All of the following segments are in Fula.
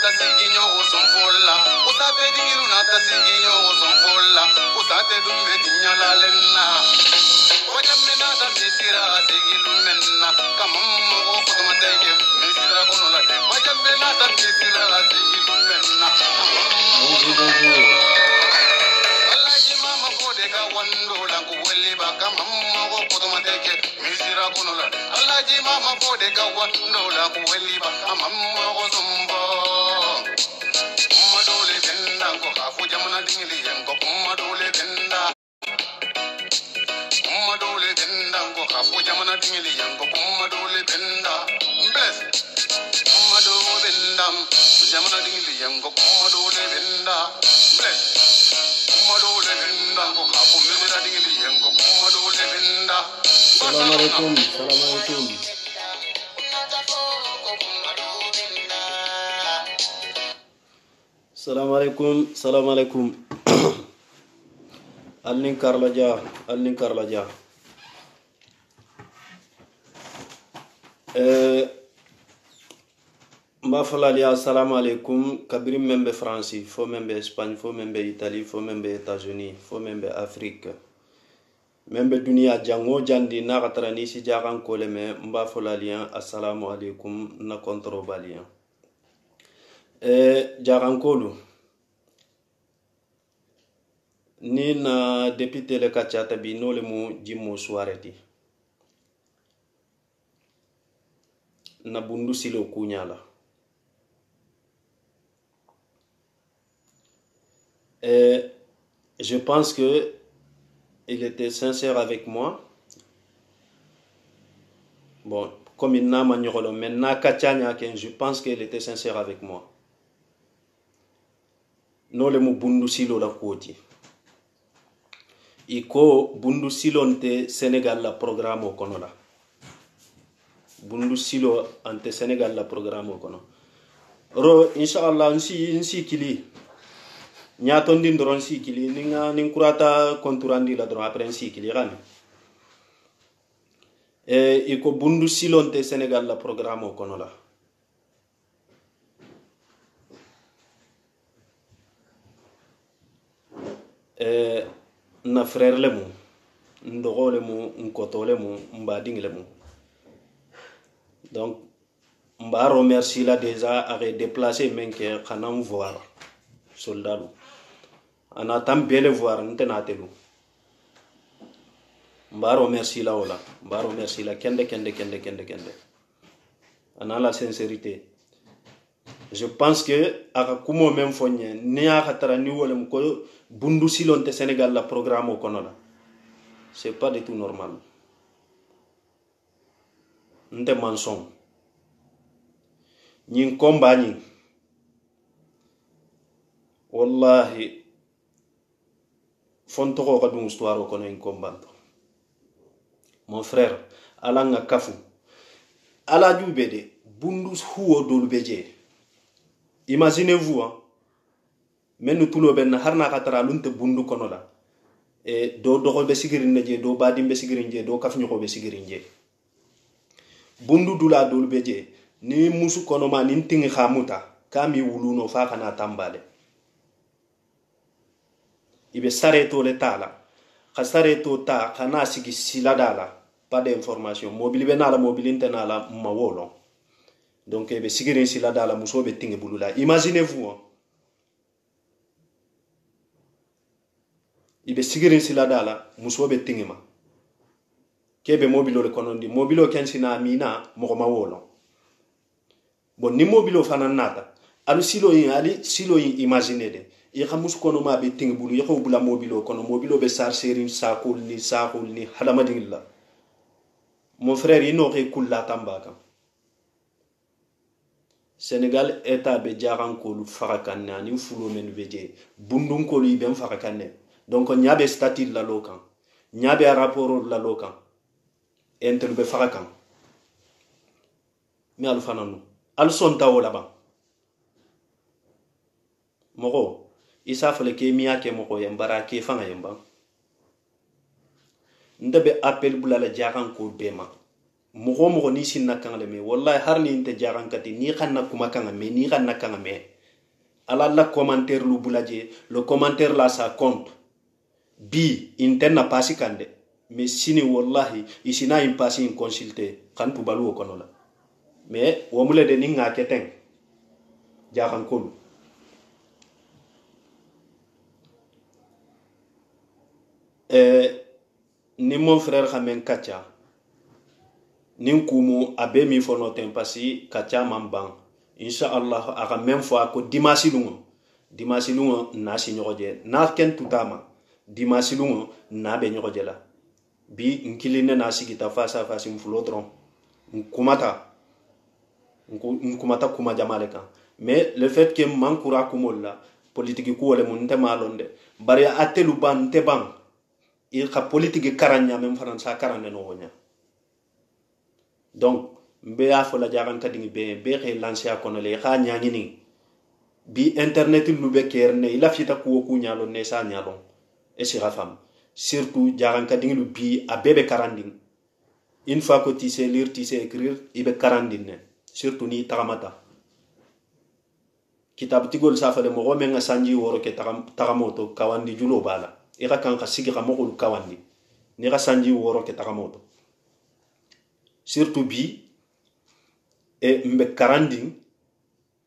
nata siginyo osomfola usate dingiru nata siginyo osomfola usate dumbe tinyala lenna wajamne nata misira sigilu menna kamammo okotomateke misira konola wajamne nata misira sigilu menna Alaji mama bodega wandola kuweli baka mammo okotomateke misira konola Alaji mama bodega wandola kuweli baka mammo osombo Madole benda ko hafu jamana dingili yenko madole benda Madole benda ko hafu jamana dingili yenko madole benda bless madole benda jamana dingili yenko madole benda bless madole benda ko hafu jamana dingili yenko madole benda Salam alaikum, salam alaikum. Salam alaikum, salam alaikum. Alnin Karlaja, Alnin Karlaja. Mbafalalia, salam alaikum. Kabrim membe France, fo membe Espagne, fo membe Italie, fo membe États-Unis, fo membe Afrique. Membe dunia jango jandi na katarani si jagan koleme mbafalalia, assalamu alaikum na kontrobalien. Jagan kolu. Ni na député le kachata bi no le mu jimmo suareti na bundu silo kunyala je pense que il était sincère avec moi. Bon, comme il n'a maniolo maintenant kachanya ken, je pense qu'il était sincère avec moi. No le mu bundu silo la koti iko bundu silonte Sénégal la programme au kono la bundu silo ante Sénégal la programme au kono ro inshallah nsi kili nyato ndi ndoro nsi kili ninga ninkurata konturandi la dron après nsi kili gane iko bundu silonte Sénégal la programme au kono la na frère le mu ndogo le mu nkoto le mu mbading le mu donc mba remercie la déjà à déplacer menke kanam voir soldat ana tam bele voir ntena telu mba remercie la wala mba remercie la kende ana la sincérité. Je pense que aka kumo même fonye ni aka tara ni wolem ko bundu silonte Sénégal la programme au konola c'est pas du tout normal nte mensonge ñin combat ñi wallahi fonto ko kadum histoire ko en combat mon frère ala nga kafu ala jubede bundu huo dolu beje. Imaginez-vous, hein, mais nous tout le monde harna katara lunte bundu konola et do be sigirinje do badim be sigirinje do kafnyo ko be sigirinje bundu dula dol beje ni musu konoma ni tingi khamuta kami wuluno fa kana tambale ibe sareto le tala khasareto ta kana sigi siladala pas d'information mobile be nala mobile ntenala mawolo. Donc, il y a des la muso be tinge bulula. Imaginez-vous. Il y a la muso be tinge ma. Kebe mobilo le konondi. Mobilo kensina amina mogoma wolo. Bon, ni mobilo fananata. Alu silo yin imagine de. Il y a musu kono ma be tinge bulu. Il y a bula mobilo kono. Mobilo be sar serin sakul ni halamadingilla. Mon frère, il n'aurait kulla tambaka. Sénégal état be jaran ko lu farakanne ani fulo men veje bundun ko lu ben farakanne donc nyabe statut la lokan nyabe rapport la lokan entel be farakan mi al fananu al sonta wala ba moko isa fale ke miya ke moko yambara ke fanga yamba ndabe appel bulala jaran ko bema mogo ni sin nakanga le me wallahi har ni inte jaran kati ni xanna kuma kanga me ni xanna kanga me ala la commentaire lu bulaje le commentaire là ça compte bi interna pasi kande mais sini wallahi isina in pasi in consulter kan tu balu ko la mais wamule de ni nga keteng jaran ko ni mon frère xamen kacha nin kumu abe mi fono tempasi kacha mamban inshallah aga même fois ko dimasi lungo na si nyoje na ken tutama dimasi lungo na be nyoje la bi nkiline na sigita face à face mfulodron nkumata kuma jamale kan mais le fait que mankura kumolla politique ko wala mun temalonde bari atelu ban te ban il ka politique karanya même faransa karane no wonya donc mbe ya fola jagan kadingi be xe lancer kono le xa nyaangini bi internet lu be kerne ila fita ko ku nyalo ne sa nyalo e sira fam surtout jagan kadingi lu bi a bebe karanding une fois que tu sais lire tu sais écrire ibe karandine surtout ni tagamata kitab tigol safa de mo menga sanji woro ke tagamoto kawandi julo bala ira kan ka sigi ka mo kawandi ni ga sanji woro ke tagamoto surtout bi e mbe karanding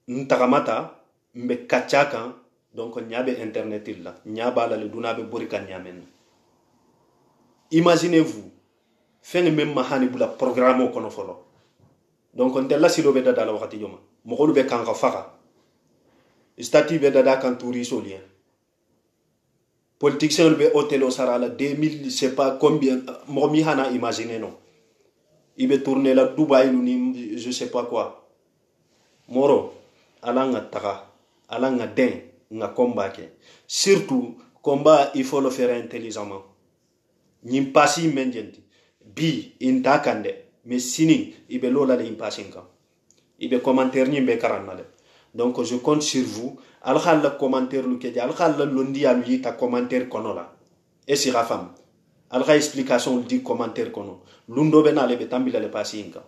ntagamata mbe kachaka donc nyabe internet illa nyaba la le dunabe borika nyamen imaginez-vous fen même mahani bula programme kono folo donc on tella silo be dada la wakati joma mo ko be kan ka faka stati be dada kan touri solien politicien be hôtel au sarala 2000 c'est pas combien mo mi hana imaginer non il be tourner la Dubaï ni je sais pas quoi moro alanga taka alanga den nga combat ke surtout combat il faut le faire intelligemment ni passi menjenti bi intakande mais sini ibe lola le impassinga ibe commentaire ni be karanale donc je compte sur vous al khalla commentaire lu ke al khalla londi al yita commentaire konola et si rafam al kha explication di commentaire kono lundo be na le be tambila le passinga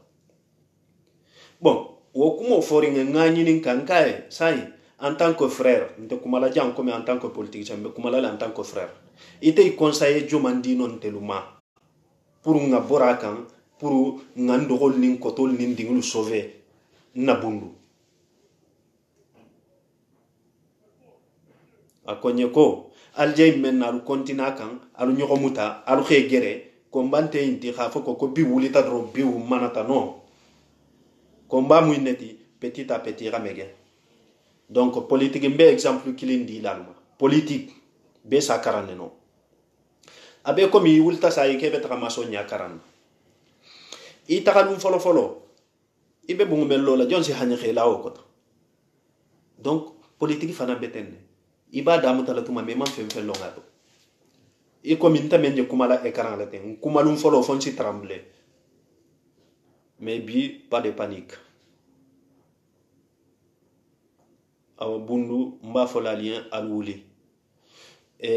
bon wo kumo foringa ngani nin kankae sai en tant que frère nte kumala jang comme en tant que politicien be kumala en tant que frère ite conseiller jomandi non teluma pour nga borakan pour nga ndogol nin kotol nin dingulu sauver na bundu akonye ko aljay men na lu kontina kan alu nyoko muta alu xegere kombante inti xafo ko bi wulita dro bi manata no combat muy neti petit à petit ramege donc politique mbe exemple kilindi lalma politique be sa karane no abe komi wulta sa yake be tra maso nya karan i tagalum folo ibe bungu mello la jonsi hanya khela o ko donc politique fana betenne iba damu talatuma me man fem fello ngato i komi ntamenje kumala ekran la ten kumalum folo fonsi trembler mais bi pas de panique aw bundu mba fola lien al wuli e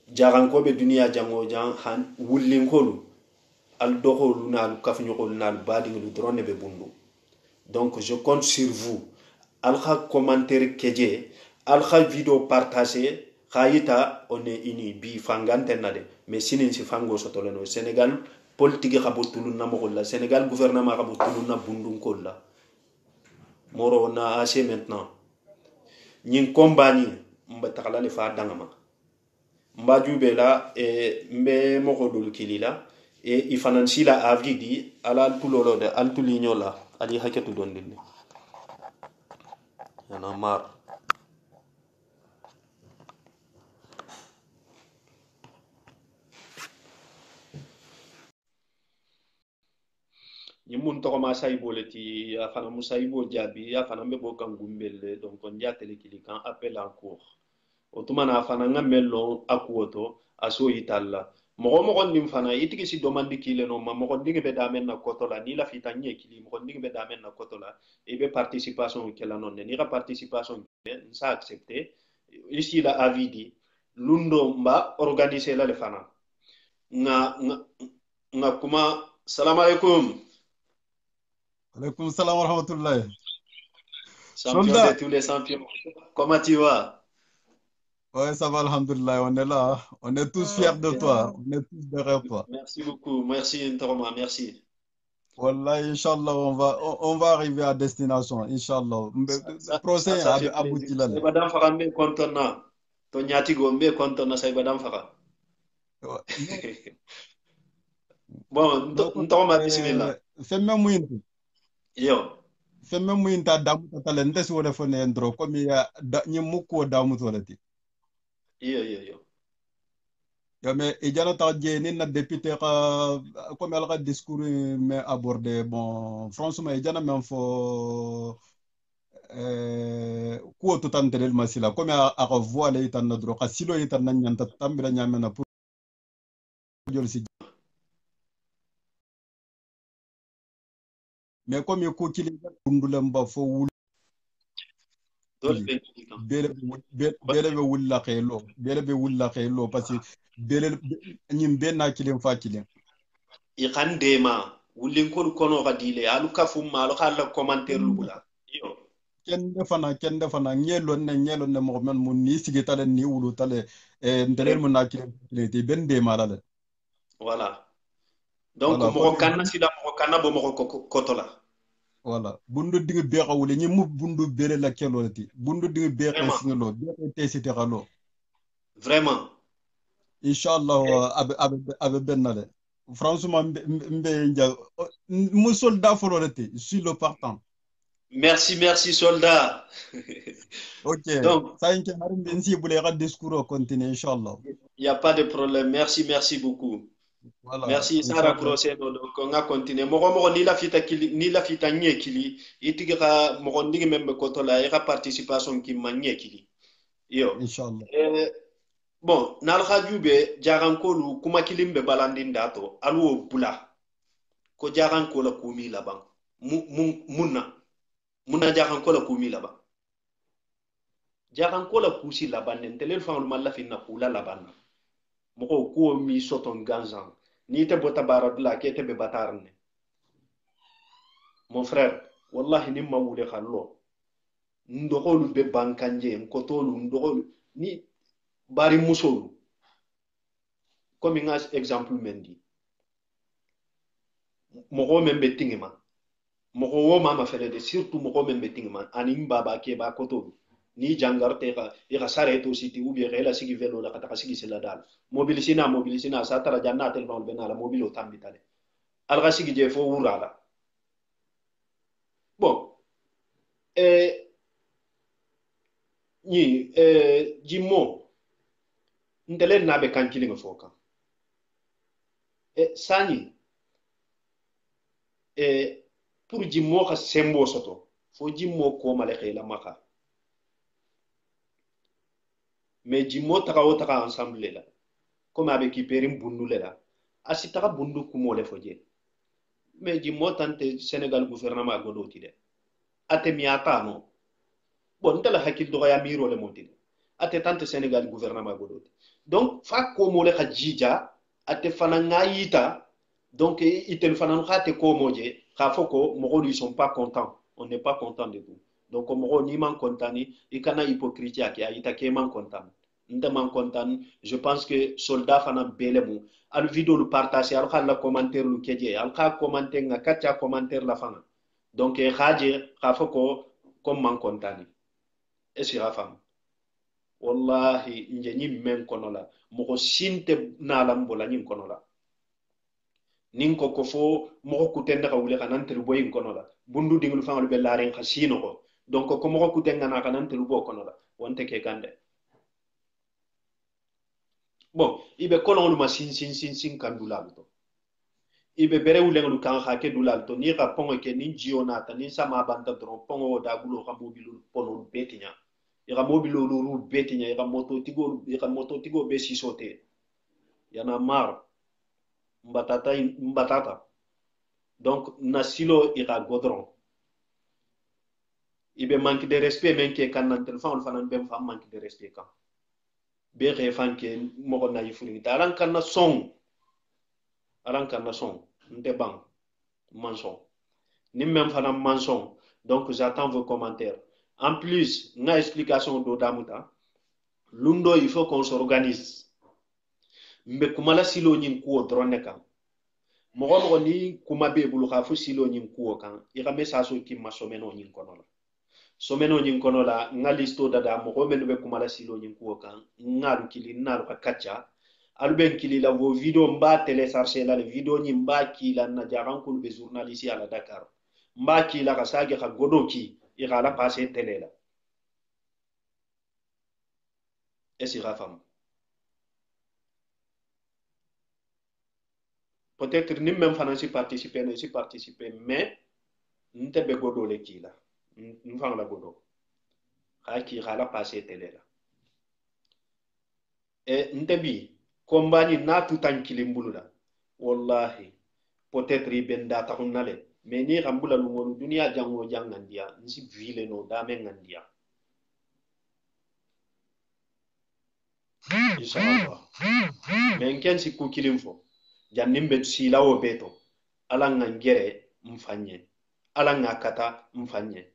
jaranko be dunia jango jang han wullin kolu al doxolu na al kafnyokolu na al bading lu drone be bundu donc je compte sur vous al kha commentaire keje al kha vidéo partager khayita on est ini bi fangante na de mais sinin si fango sotoleno Sénégal politique khabutulu na mo la Sénégal gouvernement khabutulu na bundu kolla moro na assez maintenant nyin kombani mba takala le fa dangama mba jube la e mbe moko dul kilila e ifanansi la avidi ala tulolo de altulinyo la ali haketu don dinne yana mar nyimun to ma saybo le ti afana musaybo jabi afana mbe bo kan gumbelle donc on jatele kilikan appel en cours otumana afana ngamello akuoto aso italla mogo nim fana itiki si domandi kile no ma mogo ndinge be damen na kotola ni la fitanye kili mogo ndinge be damen na kotola e be participation kela non ni ga participation sa accepter ici la avidi lundo mba organiser la le fana nga kuma salam alaikum Alaikum salam wa rahmatullah. Champion de Soldat, tous les champions. Comment tu vas? ouais, ça va, alhamdulillah, on est là. On est tous fiers de Ok. toi. On est tous derrière toi. Merci beaucoup. Merci, Ntoroma. Merci. Wallah, Inch'Allah, on va arriver à destination, Inch'Allah. Le procès Ça fait plaisir. aboutit là. Saïba Fara mbe kontona. To nyatigo mbe kontona Saïba Fara. Ouais. Non, Bon, non, Ntoroma, bismillah. Yo. femme muyinta damu tatale ndesi wole fone endro comme ya nyi muko damu tolati. Yo. Ya mais ijana ta je ni na député ka comme elle a discours mais abordé bon franchement ijana même fo kuwo to tan telel masila comme a voix le tan na dro ka silo tan na nyanta tambira nyamena pour jol si mais comme ko kili kundulam ba fo wuli Dole be nyikan. bele be wulla khelo parce que bele nyim be na kilim fa kilim Ikan dema. Wulin kolu kono ka dile. Alu ka fumma. Alu ka la commentaire lubula. Yo. kende fana nyelon ne mo men mun ni sigi tale ni wulu tale ndelel mun na kilim te ben de malale Voilà. Donc, voilà moko comme kanna sila moko kanna bo moko kotola. voilà bundu digi be xawule ñi mu bundu bele la kelo ti bundu digi be xe Vraiment. singelo be xe tesi te xalo Vraiment. inshallah abe benale franchement mbe nja mu soldat folo le ti sur le partant Merci, soldat. ok Donc, ça inke harim ben si bule ga discours continue inshallah il n'y a pas de problème. Merci beaucoup. voilà Merci, Sarah inshallah Croce. Donc, on a continué. Moko ni la fita kili, ni la fita nye kili. Itigira moko ndigi membe kotola. Ira participation ki ma nye kili. Yo. inshallah Bon, nalha jube jarankolu kuma kilimbe balandin dato. Alu o bula. Ko jarankola kumi laban. Munna jarankola kumi laban. Jarankola kusi laban. Ntelel fangul malafin na kula laban. Moko ko mi soton ganzan. Ni te bota baradula ke te be batarne. Mon frère, wallahi ni mawule khallo. Ndokolu be bankanje, nkotolu, ndokolu. Ni bari musolu. Comme un exemple mendi. Moko membe tingema. Moko wo mama fele de surtout moko membe tingema. Ani mbaba ke ba kotolu. Ni jangarte ka sare to siti ubi rela sigi velo la kata sigi sila dal. Mobilisina sa tara janna tel fa'ul benala mobilo tambitale. Alga sigi je fo wurala. Bon, jimmo ndele nabe kankili nga foka. Sani pour jimmo ka sembo soto fo jimmo ko male khela maka. Mais jimmo taka ensemble la. Comme avec Iperim bundu la. Asi taka bundu kumole foje. Mais jimmo tante Sénégal gouvernement godoti de. Ate miata no. Bon, ntala hakil do ya miro le monti. Ate tante Sénégal gouvernement godoti. Donc fa ko mole ka jija ate fana ngayita donc iten fana khate ko moje ka foko mogo ils sont pas contents. On n'est pas content de tout. Donc mogo ni man contani ikana hypocrite yake ayita ke man content. Ndeman content, je pense que soldat fana belemu al vidéo le partager al khalla commentaire lu keje al kha commenter nga katcha commentaire la fana. Donc khaje ka foko comme man contani. Est-ce que femme wallahi nje ñi men kono la moko sinte nalam bola ñin kono la nin ko fo moko kutende ka wule kanan tel boyin kono la bundu dingul fangal be laren khasino ko donc ko moko kutenga na kanan tel bo kono la wonte ke gande bon ibe kolon ma sin kan dulal to ibe bere wule ngul kan ha ke dulal to ni ka pongo ke ni jiona ta ni sama banta dron pongo da gulo ka mobilu pono betinya ira mobilo lulu betinya ira moto tigo be sisote yana mar mbatata donc na silo ira godron ibe manque de respect men ke kan nan telefon fanan bem fam manque de respect kan be re fan ke mo na yifuri taran kan na son aran kan na son nte bang man son ni même fana mensonge. Donc j'attends vos commentaires. En plus, une explication d'Odamuta. Lundo, il faut qu'on s'organise. Mais comment la silo nyin kuo drone kan. Mogo ni kuma be bulu ka fu silo nyin kuo kan. Ira message ki ma someno nyin kono la. Someno nyin kono la nga listo dada mogo menu be kuma la silo nyin kuo kan. Nga lu kili na lu ka kacha. Alu ben kili la vo video mba télécharger la le video nyin mba ki la na jaran kul be journaliste à la Dakar. Mba ki la ka sage ka godo ki ira la passer télé la. Est-ce que femme? Peut-être ni même fana si participer, mais n'te be godo le ki la. N'fang la godo. Ha ki la passer télé la. Et n'te bi kombani na tout en kilimbulu la. Wallahi. Peut-être ben data nale. Mais ni rambula lumonu dunia jango jangandia. Nsi vile no dame ngandia. Inshallah. Mais nken si ku kilimfo. Janimbe sila o beto. Ala ngangere mfanye. Ala ngakata mfanye.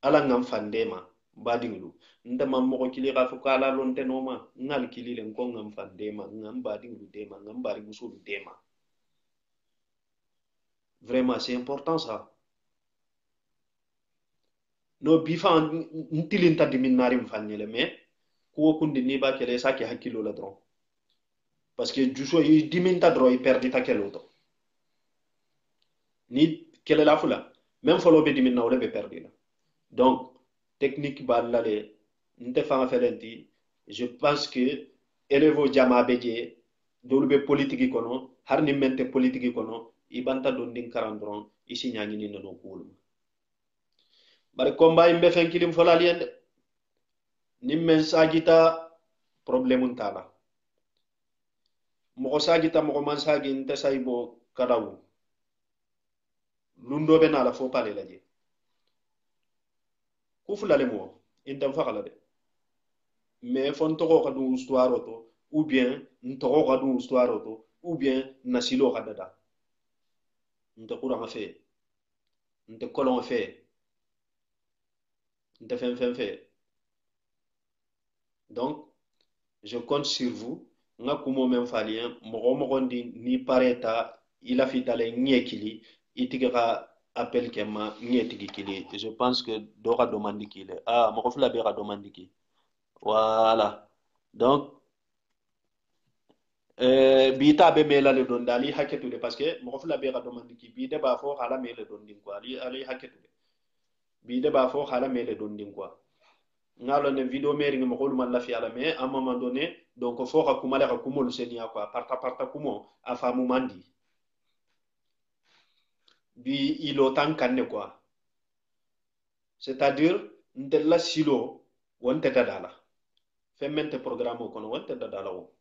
Ala ngamfandema badinglu. Ndama moko kili ga fukala lonte noma. Ngal kili le nkonga mfandema. Ngambadinglu dema. Ngambari musulu dema. Vraiment, c'est important ça. No bifan ntilinta diminari mfanyele mais kuwo kundi ni ba kele sa ki hakilo la dron. Parce que du so il diminta dron il perdi ta kelo to. Ni kele la fula même folo be diminna wala be perdi la. Donc technique ba la le nte fa felenti je pense que elevo jama beje dolu be politique kono har ni mente politique kono ibanta don din karandron isi nyangi ni no kulum. Bari combat imbe fen kilim fola liende nimmen sagita problème tala mo sagita mo man sagi nte saybo kadawu lundo be na la fo pale la je ku fulale mo intam fakala de mais fon to ko du histoire to ou bien ntoko ko du histoire to ou bien nasilo kadada nte kurama fe nte kolon fe nte fen fe. Donc je compte sur vous nga kumo men falien mogo ndi ni pareta ila fitale nyekili itigera appel kema nyetigi kili. Je pense que dora demande kile mogo fula be ra demande ki voilà. Donc bita be mela le don dali haketu de parce que mogo fula be ra demande ki bi de ba fo hala mele don din quoi ali haketu de bi de ba fo hala mele don din quoi ngalo ne video meri ngi mo man la fi ala mais à un moment donné donc fo ka kuma la ka kumo le senia quoi parta kumo afamu mandi bi ilo tankanne quoi, c'est-à-dire ndella silo wonte dadala femmente programme kono wonte dadala o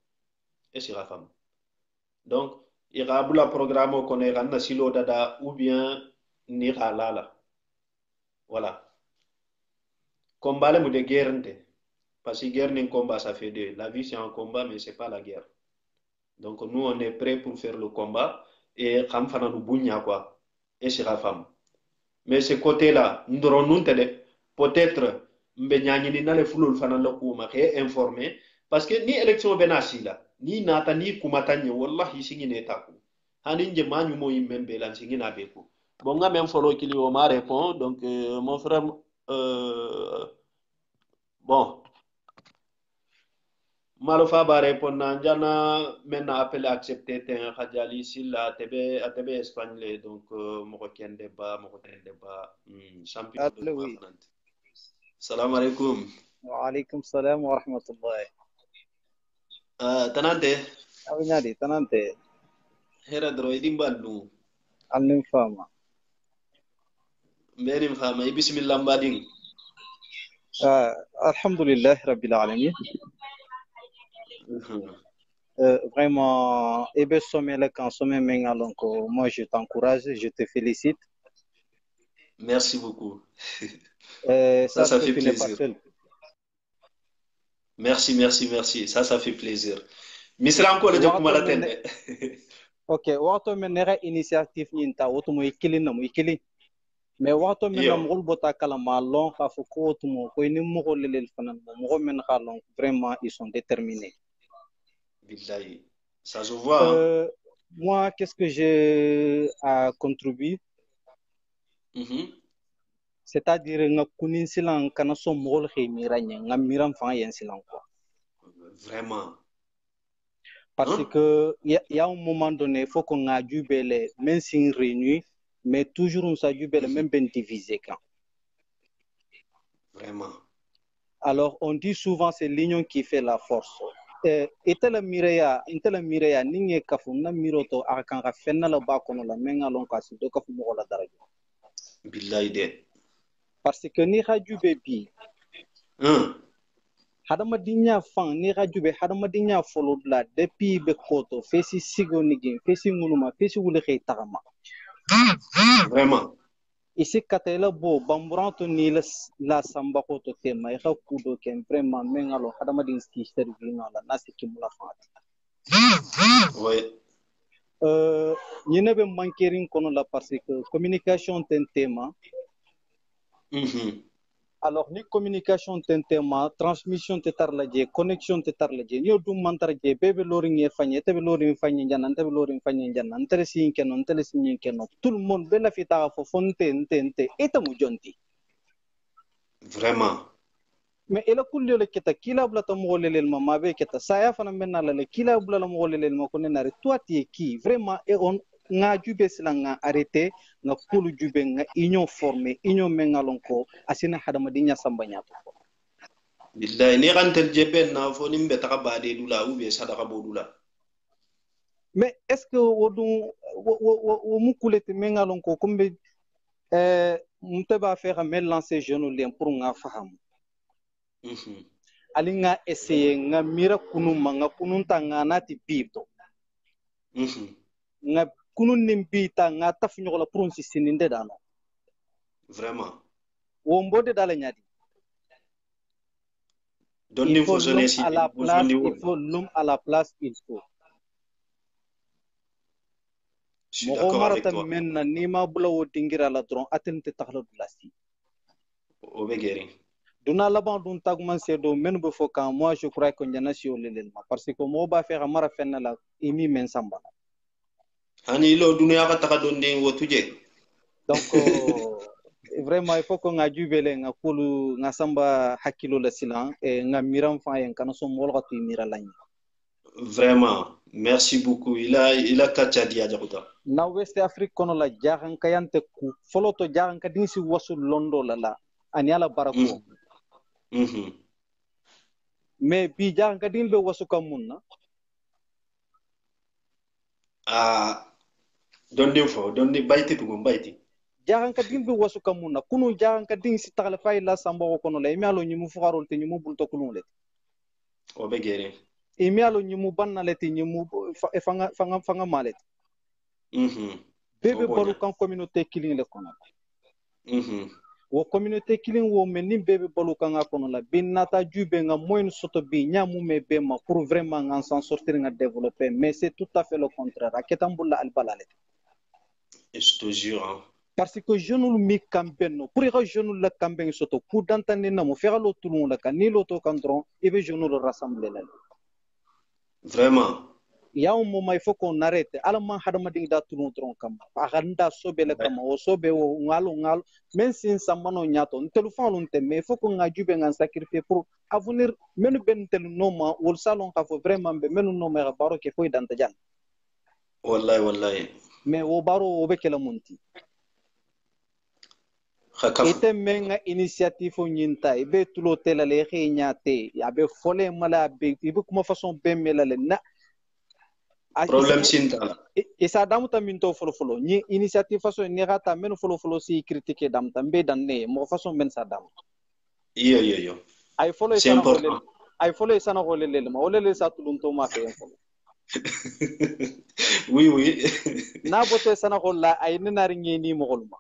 et sira fam. Donc ira bula programme kono ira na silo dada ou bien ni lala. Voilà. Combat le de guerre nte. Parce que guerre n'est combat, ça fait deux. La vie c'est un combat, mais c'est pas la guerre. Donc nous on est prêts pour faire le combat et kam fana du bunya quoi. Et c'est la femme. Mais ce côté-là, nous devons nous peut-être mbanyani na le fulul fana la kuma ke informer parce que ni élection benasi la ni nata ni kumatanye wallahi singi netaku. Hani nje manyu mo yimbe lan singi na beko. Bon nga même follow kili o ma répond donc mon frère bon Malofa ba répond na jana maintenant appel accepté ten khadjali silla tebe espagnol donc moko kende ba champion de oui. Salam alaikum. Wa alaikum salam wa rahmatullah. Tanante Abinadi tanante hera dro idim ballu alnim fama merim fama bismillah mbading alhamdulillah rabbil alamin. Vraiment ebe sommet le kan sommet menga donc moi je t'encourage, je te félicite. Merci beaucoup. Ça fait plaisir. Merci. Ça fait plaisir. Misra encore le jokkuma la tende. OK, wato men nere initiative nyinta woto mo ikili na mo ikili. mais wato men na Yo. mugol bota kala ma long ka fo ko tumo ko ni mugol lelel fanan mo men ka long vraiment ils sont déterminés. Billahi. Ça se voit. Hein? Moi, qu'est-ce que j'ai à contribuer? C'est-à-dire nga kunin silan kana so mugol khimira nga miran fa yen silan quoi. Vraiment. Parce Hein? que y a un moment donné, il faut qu'on a du bel, même si on réunit, mais toujours on s'est du bel, même bien divisé quand. Vraiment. Alors on dit souvent c'est l'union qui fait la force. Itala mireya, ninge kafu na miroto akanga fenna la ba kono la menga lon kasi do kafu mo la daraja. Billahi de. Parce que ni haju bebi. Hadamadinya fan ni haju be hadamadinya follow la depuis be koto fesi sigo nigin fesi munuma fesi wule kay tagama. Vraiment. Ici katela bo bamburanto ni la samba koto tema ika kudo ken vraiment mengalo hadamadin ski stervino la nasi kimula fati. Oui. Ñine be manquerin kono la parce que communication ten tema. Alors ni communication ten tema transmission te tarlaje connexion te tarlaje ni dum mantarje bebe loring e fanye te be loring fanye janan te be loring fanye janan tere sin kenon tere sin kenon tout le monde be la fita fo fonte ntente eta mu jonti Vraiment. mais ela kulli le keta kila bla to mo lelel ma be keta saya fana menna la le kila bla la mo lelel ma ko nenare toi tu es qui vraiment et on nga jube sila nga arrêté nga kulu jube nga union formée union mengalon ko asina hadamadinya sambanya to Billahi ni rantel jeben na fo nimbe taka bade dula ube sadaka bodula. mais est-ce que wodun wo mukulete mengalon ko kumbe mutaba faire me lancer jeune lien pour nga faham ali nga essayer nga mira kunuma nga kununta nga nati bibto nga kunun nimbita nga tafunyo la pour si sininde dano Vraiment. wo mbode dala nyadi Il faut l'homme à la place, il faut l'homme à la place, il faut. Je suis d'accord avec toi. Maintenant, ni ma bula wo dingira la dron atente takhla dulasi. Obegeri. Duna laban dun tagman sedo men be fokan moi je crois que nyana si olelelma parce que mo ba faire mara fenna la imi men samba. Hani lo dunia ka taka donde wo tuje. Donc vraiment il faut qu'on a du belé nga kulu nga samba hakilo la silan et nga miram fa yen kana so mo la tu mira lañ. Vraiment, merci beaucoup. Il a kacha dia jakuta. Na West Afrique kono la jahan kayante ku foloto jahan kadin si wasu londo la ani ala barako. Mais bi jahan kadin be wasu kamunna. Dondi baiti tugum baiti. Jahan kadin be wasu kamunna kunu jahan kadin si takala fay la sambo kono la imialo nyimu fukarol te nyimu bulto kunu le. Obegeri. Imialo nyimu banna le te nyimu fanga malet. Bebe balu kan communauté killing le kono. Wo communauté killing wo men ni bebe balu kan kono la bin nata jube nga moyen soto bi nyamu me be ma pour vraiment nga s'en sortir nga développer mais c'est tout à fait le contraire aketambulla al balale. Je te jure. Hein. Parce que jeune mi campagne pour que jeune la campagne soto ku dantane na mo faire lo tulon la kan ni lo to kan dron et be jeune le rassembler là. Vraiment. Il y a un moment il faut qu'on arrête alama hadamading da tulon dron kam aganda sobele kam o sobe o ngalo même si sambano nyato téléphone lonte mais il faut qu'on a jube ngan sacrifier pour avenir menu ben tel noma wol salon ka fo vraiment be menu noma baro ke foy danta jan wallahi mais o baro o be kala munti ite menga initiative nyinta ibe tulo tela le xeñate abe fole mala be ibe kuma façon be melale na problème sinta isa damuta minto folo ni initiative façon ni rata men folo si critiquer damta be danne mo façon men sa dam iyo ay folo c'est important ay folo sana holele ma holele sa tulunto ma fe folo oui na boto sana holla ay nenari ngeni mo holma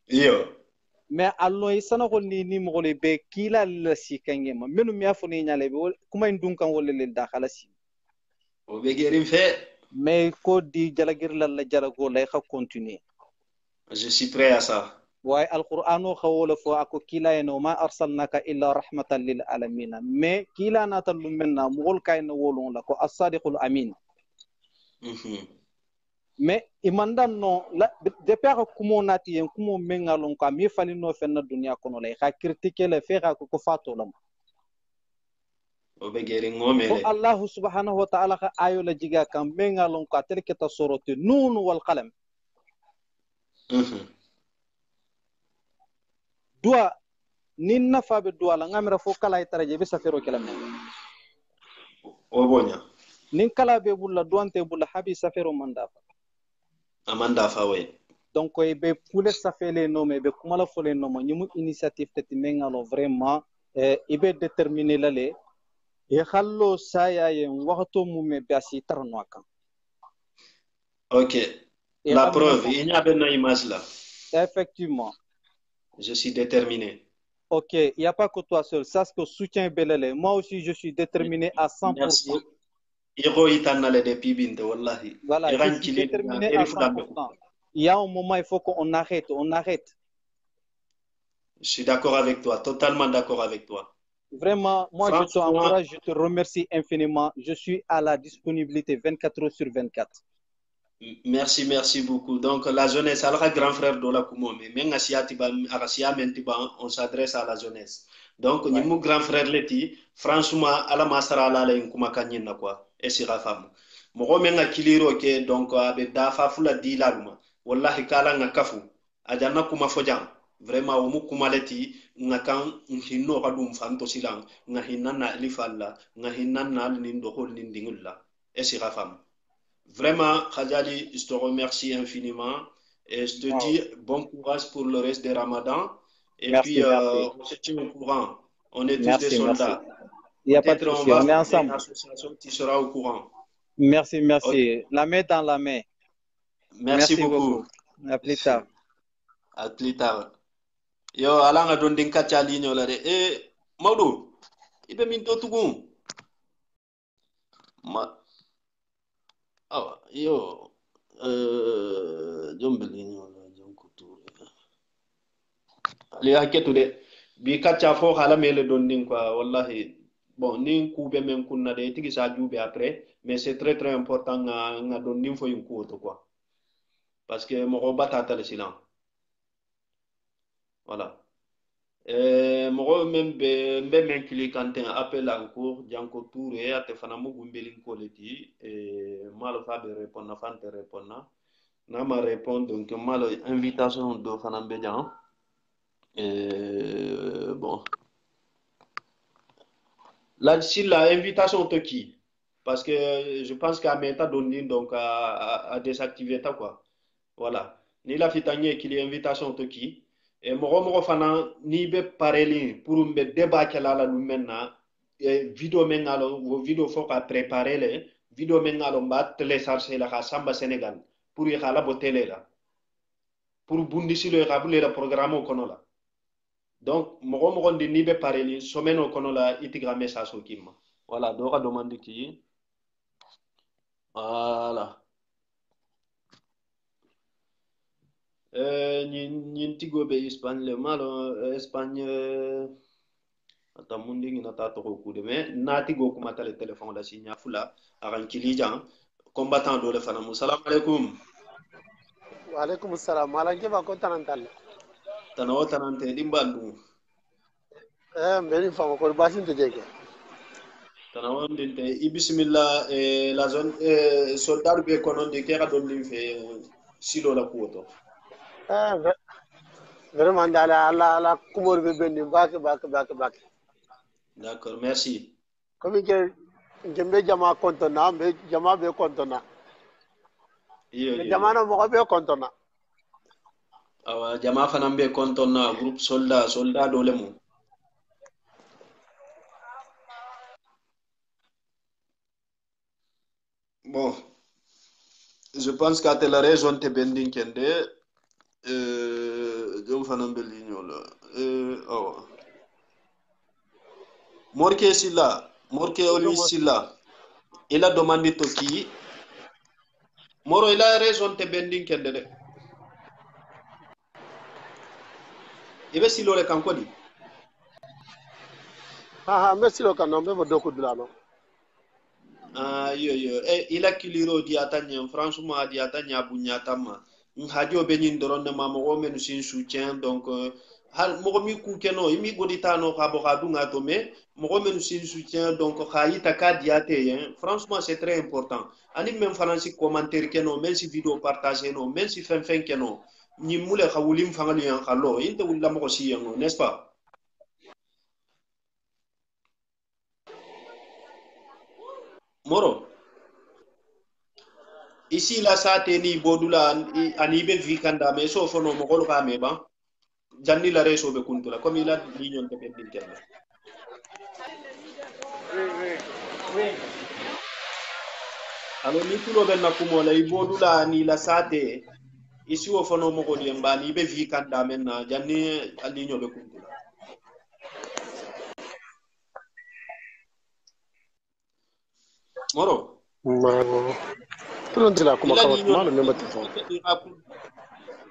iyo mais allo isana ko ni mo le be kila la sikanye ma menu mi afoni nyale be kuma indun kan wolle le da khalasi o be gerim fe mais ko di jalagir la jalago lay xa continuer je suis prêt à ça way alqur'ano khawla fo ako kila eno ma arsalnaka illa rahmatan lil alamin mais kila natal menna mugol kayna wolon la ko as-sadiqul amin mais imandan no de pere kumo nati en kumo mengalon ka mi falino fenna dunya kono lay ka critiquer le fera ko fato lam o be geri ngomele ko allah subhanahu wa ta'ala ka ayo la jiga kam mengalon ka telketa soroti nun wal qalam dua nin nafa be dua la ngamira fo kala taraje be safero kelam o bonya nin kala be bulla duante bulla habi safero mandafa amanda fawe donc e be pule safele no me be kumala fole no ma nyimu initiative tati mengalo vraiment e be déterminer lale e khallo saya yen waxto mu me basi tarno kan ok la preuve il y a ben image là effectivement je suis déterminé. Ok, il n'y a pas que toi seul. Sache que soutien Belele. Moi aussi, je suis déterminé à 100%. Merci. Voilà, je suis déterminé à 100%. Il y a un moment, il faut qu'on arrête. On arrête. Je suis d'accord avec toi, totalement d'accord avec toi. Vraiment, moi, je t'encourage, je te remercie infiniment. Je suis à la disponibilité 24 heures sur 24. Merci, merci beaucoup. Donc, la jeunesse, alors grand frère de la Koumo, mais on s'adresse à la jeunesse. Donc, ouais. Nous, grand frère Leti, franchement, à la masara la la nkuma kanyina quoi. Et c'est la femme. Mo menga kiliro ke donc abe dafa fula dilaluma. Wallahi kala nga kafu. Ajana kuma fojang. Vraiment o mu kuma leti nga kan hinno kadum fanto silang nga hinana elifalla nga hinana nindo hol nindingulla. Et c'est la femme. Vraiment, Khadjali, je te remercie infiniment et je te dis bon courage pour le reste des Ramadan. Et merci, puis, on se tient au courant. On est tous des soldats. Il n'y a pas de souci, on est ensemble. Une association qui sera au courant. Merci, merci. Okay. La main dans la main. Merci beaucoup. À plus tard. À plus tard. Yo, alanga don dinka chali nyola de. Maudou, ibe minto tugun. Ah, io jombelino jonkuture ali haketude bi katcha fo hala mele don nin quoi wallahi bon nin kube men kunna de tigi sa jube après mais c'est très très important nga don nin fo yin ko to quoi parce que mo batata le silence voilà mo même be men kili kanten appel en cours janko touré ate fana mo gumbelin ko leti malo fa be répondre fante répondre na ma répondre donc malo invitation do fana be jan bon là si la invitation to qui parce que je pense qu'à meta donné donc à désactiver ta quoi voilà ni la fitanye qu'il y invitation to qui et mo fana ni be pareli pour mbe débat kala la lumena vidéo mengalo wo vidéo faut ka préparer les vidéo mengalo mba télécharger la samba Sénégal pour y khala botele la pour bundisi le rabule la programme kono la donc mo ndi ni be pareli someno kono la itigra message o kimma voilà do ka demande ki voilà ñin tigobe Espagne le malo Espagne ata mundi ngina ta to ko de mais nati go kuma tele téléphone la signa fula aran kilijan combattant do le fana salam alaykum wa alaykum assalam mala ngeba ko tanantal tanawo tanante dimbandu mbeni fama ko basin te jege tanawo ndinte bismillah la zone soldat be konon de kera don lim fe silo la kuoto vraiment dala ala kumor be benni bak d'accord merci comme que ngembe jama kontona be jama be kontona iyo jama no mo be kontona awa jama fana be kontona groupe soldat do le mo bon je pense qu'à telle raison te bendin kende jom fana be lignola awa Morke Oli Silla, il a demandé to qui Moro il a raison te bending kende ibe silo le kan kodi ha merci lo kan be do ko dulano yo ila kiliro di atanya franchement di atanya bunya tamma hadio be nyin doron de mamo men sin soutien donc hal mo mi ku keno imi goditano ka bo ka dunga to me mo men sin soutien donc khayita ka diate hein franchement c'est très important ani même faransi commentaire keno même si vidéo partager no même si fen keno ni mule khawulim fangali yan khallo inte wulla mo si yango n'est-ce pas moro ici la sate ni bodula ani be vikanda me so fono mo gol ka me ba janni la reso be kuntula comme il a l'union de ben dinkel alors ni tulo ben nakumo la bodula ni la sate ici o fono mo gol yamba ni be vikanda men na janni l'union be kuntula moro mano tulon dila kuma kawat malo memba telefon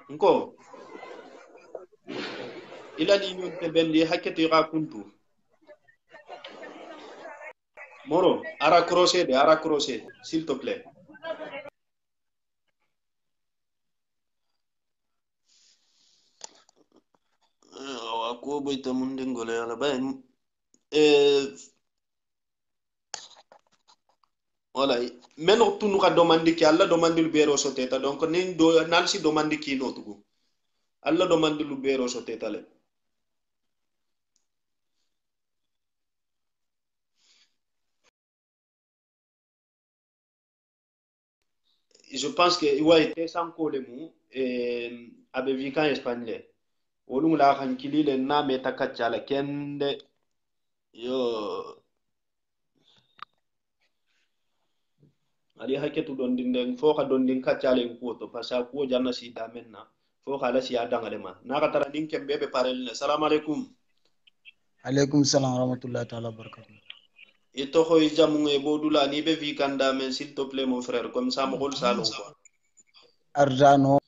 nko ila l'union de ben di hakete ra kuntu moro ara crochet s'il te plaît ko boy tamunde ngole ala bay voilà men o tunu ka domandi ki alla domandi lu bero soteta donc nin do nan si domandi ki no tugu alla domandi lu bero soteta le je pense que ouais te sanko le mu abe vika espagnol wolu la kan kilile na me takachala kende yo ali haketu don din fo ka don din kacale ko to pasa ko janna si ta menna fo kala si adanga de ma na ka tara din kembe be parel assalamu alaikum alaikum salam rahmatullahi ta'ala barakatuh ito ko jamu e bodula ni be vikanda men s'il te plaît mon frère comme ça mo gol salon quoi Arjano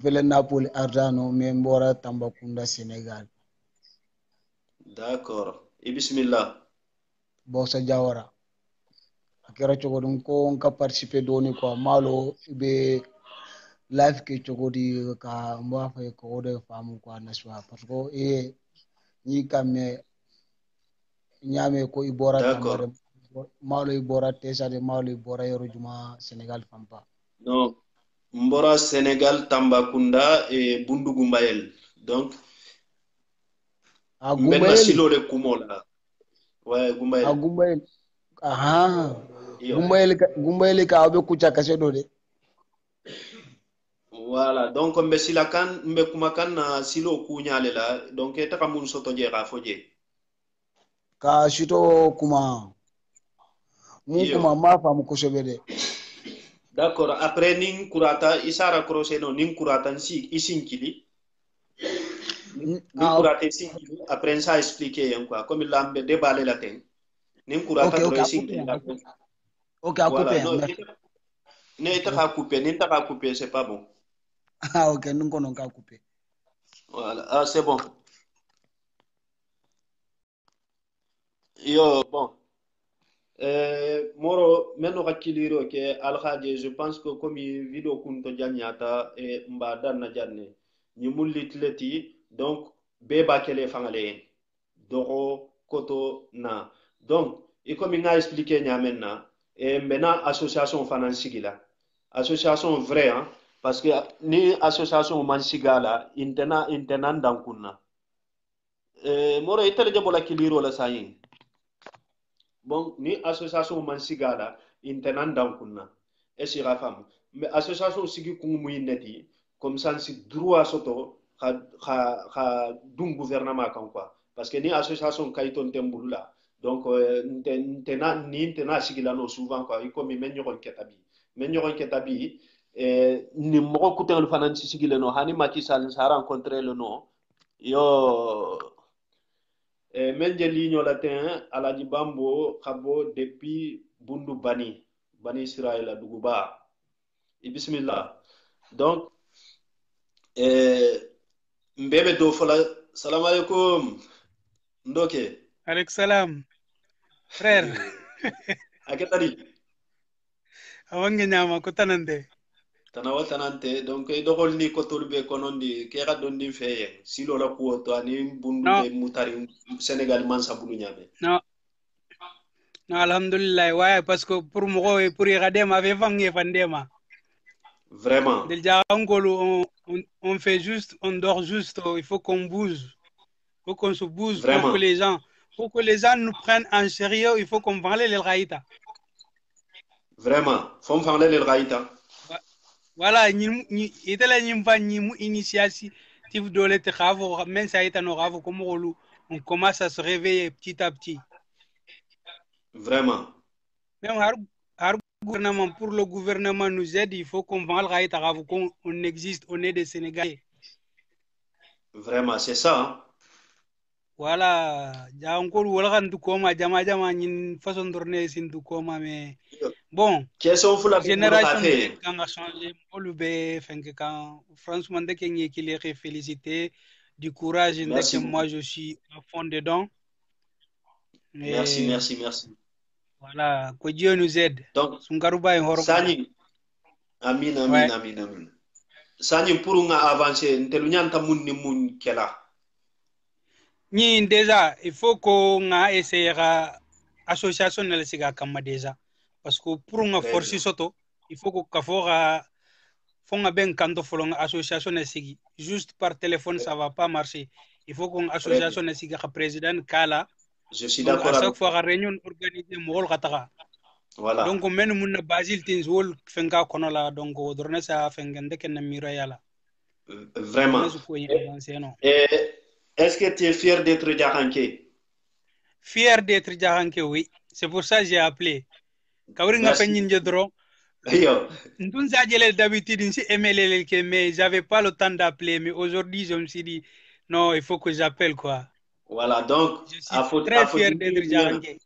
vele Napoli Arjano membora Tambakunda Sénégal d'accord et bismillah Bosa Jawara akira chogodun ko nka participer doni ko malo be live ke chogodi ka mba fa ko de famu ko naswa parce que ni kame nyame ko ibora tambare malo ibora tesa de malo ibora yoro juma Sénégal fampa non mbora Sénégal Tambakunda et Bundu Gumbayel donc Gumbayel silo de kumola ouais Gumbayel Gumbayel aha Gumbayel ka obe kucha kasedo de voilà donc mbe silakan mbe kumakan na silo kunyale la donc eta kamun soto je ga foje ka shito kuma mun kuma ma famu ko sobede d'accord après nin kurata isara crochet no nin kurata si isinkili nin kurata isinkili après ça expliquer hein quoi comme lambe déballer la ten nin kurata to isinkili OK à couper ne ita ka couper nin ta ka couper c'est pas bon ah OK nous on ka couper voilà ah c'est bon yo bon moro meno hakiliro ke alhaje je pense que comme video kunto janyata e mbada na janne ni mullitleti donc be ba kele fangale doro koto na donc e comme nga expliquer nyamenna e mbena association finansigila association vrai hein parce que ni association mansigala intena dankunna moro itele jabola kiliro la sayin bon ni association man sigala intenan dankunna e sira fam mais association sigi kungu neti comme ça si droit soto ha dum gouvernement kan quoi parce que ni association kayton tembulula donc intena sigila no souvent quoi iko mi men nyogon ketabi ni mo ko tengal fanan sigila no hani Macky Sall sa rencontrer le no yo men je ligno latin alaji bambo khabo depuis bundu bani israël duguba bismillah donc mbebe do fola salam alaikum ndoke Aleykum salam. Frère. aketari Awange nyama kutanande. tanawa tanante donc e dogol ni ko tolbe konondi ke ga dondi feye silo la ko to ani bundu No, be mutari Sénégal man sabulu nyame no. No, alhamdulillah. Ouais, parce que pour moi, pour y regarder ma vie, fandema. vraiment Déjà, on fait juste, on dort juste. Il faut qu'on bouge. Il faut qu'on se bouge vraiment pour que les gens nous prennent en sérieux. Il faut qu'on parle les raïta. vraiment fom fangle le raita Voilà, il était là, il initiative de l'être, même ça est un rave, comme on commence à se réveiller petit à petit. vraiment Même gouvernement, pour le gouvernement nous aide, il faut qu'on vende le qu'on existe, on est des Sénégalais. vraiment c'est ça hein? Voilà, j'ai encore du coma, jama une façon de tourner du coma, mais bon, question fula génération quand a changé, franchement, dès qu'il est félicité, du courage, dès que moi je suis à fond dedans. Merci. Voilà, que Dieu nous aide. Donc, Sani. Amin. Sani pour nga avancer, ntelu nyanta mun ni mun kela. Ni déjà, il faut qu'on essaye l'association de la déjà. Parce que pour nga forcer soto, il faut que faut ben kanto folonga association de sigi. Juste par téléphone, ça va pas marcher. Il faut qu'on association de sigi président Kala. Je suis d'accord. À chaque fois, la réunion organisée, voilà. Donc, on mène mon Basile Tinswol, Fenga Konola, donc, on donne ça à Fengende Mirayala. Vraiment. Est-ce que tu es fier d'être Djaranké? Fier d'être Djaranké, oui. C'est pour ça que j'ai appelé. Kauringa Feninjedro. D'habitude, mais j'avais pas le temps d'appeler. Mais aujourd'hui, je me suis dit, non, il faut que j'appelle, quoi. Voilà, donc, je suis très fier d'être Djaranké.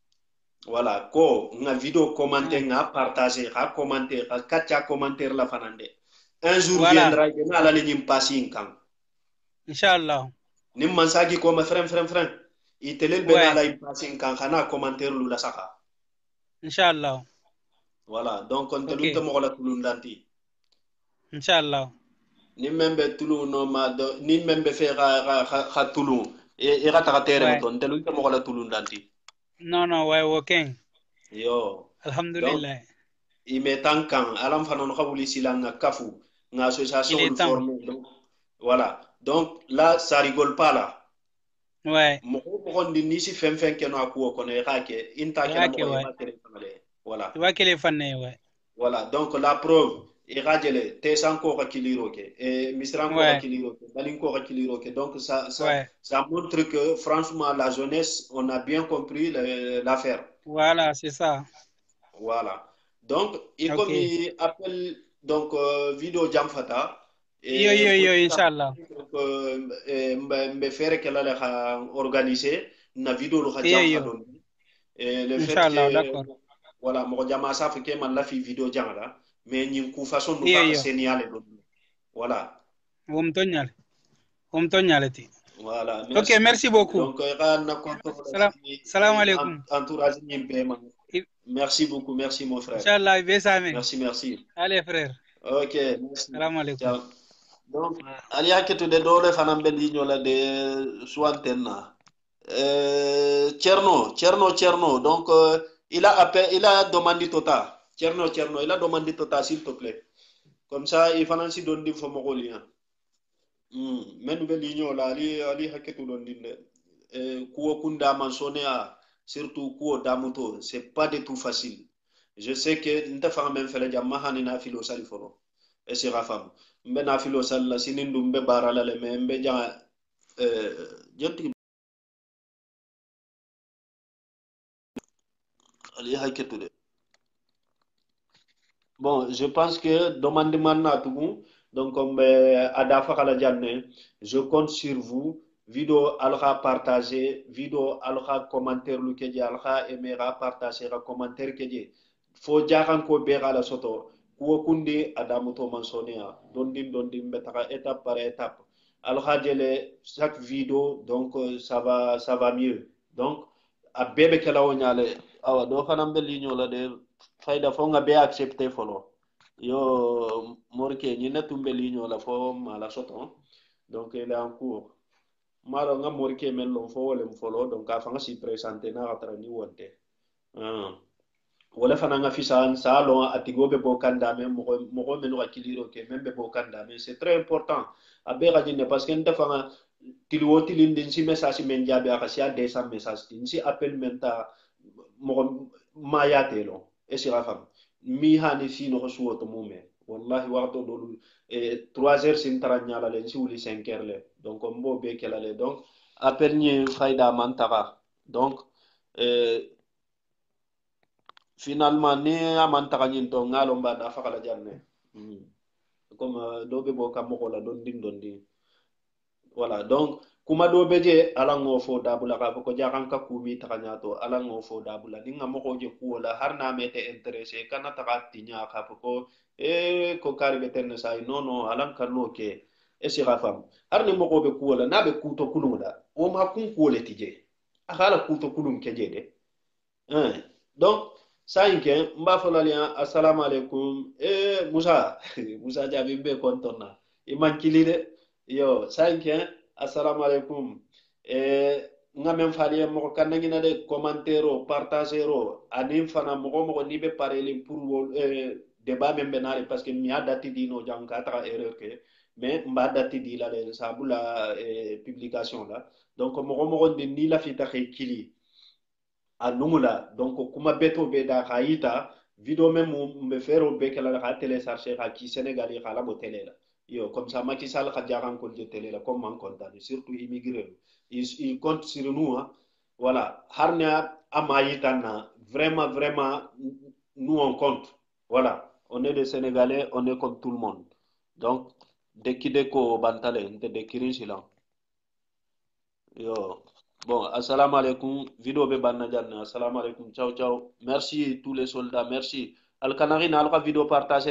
Voilà, ko nga vidéo commenter, nga partager, nga commenter, nga kacha commentaire la fanande. Un jour voilà. Viendra, il y a la ligne passing quand. Inch'Allah. Nim mansaki ko ma frère. Il te lel bena la passing quand kana commentaire lu la saka. Inch'Allah. Voilà, donc on te lunta mo la tulundanti. Inch'Allah. Ni membe tulu no ma do, ni membe fe ga tulu. E rata terre ton te lunta mo la tulundanti. Non, ouais, ok. Yo. Alhamdulillah. Il met tant quand alam fanon khabuli silanga kafu nga association formée donc voilà. Donc là ça rigole pas là. Ouais. Mo di ni si fem keno akuo kono rake inta keno mo voilà. Tu vois qu'elle est fanée, ouais. Voilà, donc la preuve irajele te sanko ka kiliroke et misranko ka kiliroke balinko ka kiliroke donc ça montre que franchement la jeunesse on a bien compris l'affaire. Voilà, c'est ça. Voilà. Donc il comme il appelle donc vidéo Jamfata et yo inchallah. Mbe faire que la organiser na vidéo lo Jamfata et le fait que voilà mo jama sa fe ke man la fi vidéo jangala mais ñing ku façon du pas signaler voilà wom tonyale ti voilà merci. OK, merci beaucoup. Donc na salam alaikum entourage ñimbe man merci beaucoup, merci mon frère. Inch'Allah besame. Merci. Allez frère. OK, merci. Salam alaikum. Donc aliya ketu de dole fanam ben di ñola de soantenna Tcherno donc il a demandé Tota. Tcherno, il a demandé Tota, s'il te plaît. Comme ça, il faut aussi donner des formulaires. Mais nous venons là, ali haketu donner. Kuo kunda mansonea, surtout kuo damuto, c'est pas du tout facile. Je sais que n'ta fa même fait la mahani na filo saliforo. Et c'est rafam. Mbe na filo sal la sinindu mbe barala le mbe ja joti bon, je pense que demandez-moi tout. Donc, comme Adafa Kaladjane, je compte sur vous. Vidéo alra partager, vidéo alra commentaire lukeji alra aimera partager commentaire keji. Faut jaran ko bera la soto. kuwo kundi adamu to mansonia dondin betaka étape par étape alhajele chaque vidéo donc ça va mieux donc a bebe kala o nyale awa do fanam be ligno la de fayda fo nga be accepter folo yo morke ni netumbe ligno la fo mala soto donc il est en cours maro nga morke men lo fo wole folo donc a fanga si présenter na ratara ni wonte wala fana nga fisan salon atigobe bo kandame mo menu akiliro ke membe bo kandame c'est très important abe gadine parce que nda fanga tilwo tilindin si message men jabe akasia 200 message tin si appel menta mo mayatelo e si rafam mi hani fi no suwo to mume wallahi waqto do 3h sin taranya la len si wuli 5h le donc mbo be kala le donc appel ni fayda mantaka donc finalement ni amantaka nyin to ngalo mbada fakala janne comme dobe bo kam ko la don din voilà donc kuma do beje ala ngo fo dabula ka ko jakan ka kumi takanya to ala ngo fo dabula ninga mo ko je ku wala har na mete intéressé kana takati nya ka ko ko kari beten sai no alan kan no ke e si rafam har ni mo ko be ku wala na be ku to kulum da o ma kun ku wala tije akala ku to kulum ke je de donc ça inke mba fo lalia assalamu alaikum musa jabi be kontona iman kilide yo sanke assalamu alaikum ngamen faliye mo kanna ngina de commentaire o partager o anim fana mo ni be parler pour débat men benare parce que mi adati dino janka ta erreur ke mais mba dati di la de sabula publication là donc mo de ni la fita kili anumula donc kuma beto be da khaita video même me faire be kala ka télécharger ka ki sénégalais kala mo télé la yo comme ça Macky Sall ka jaran ko je télé la comme man content surtout immigré il compte sur nous hein. Voilà harna amayitana vraiment nous on compte voilà on est des sénégalais on est comme tout le monde donc dès qu'il ko bantale de kirisila yo bon assalamu alaikum vidéo be banna janna assalamu alaikum ciao merci tous les soldats merci al kanari na al vidéo partager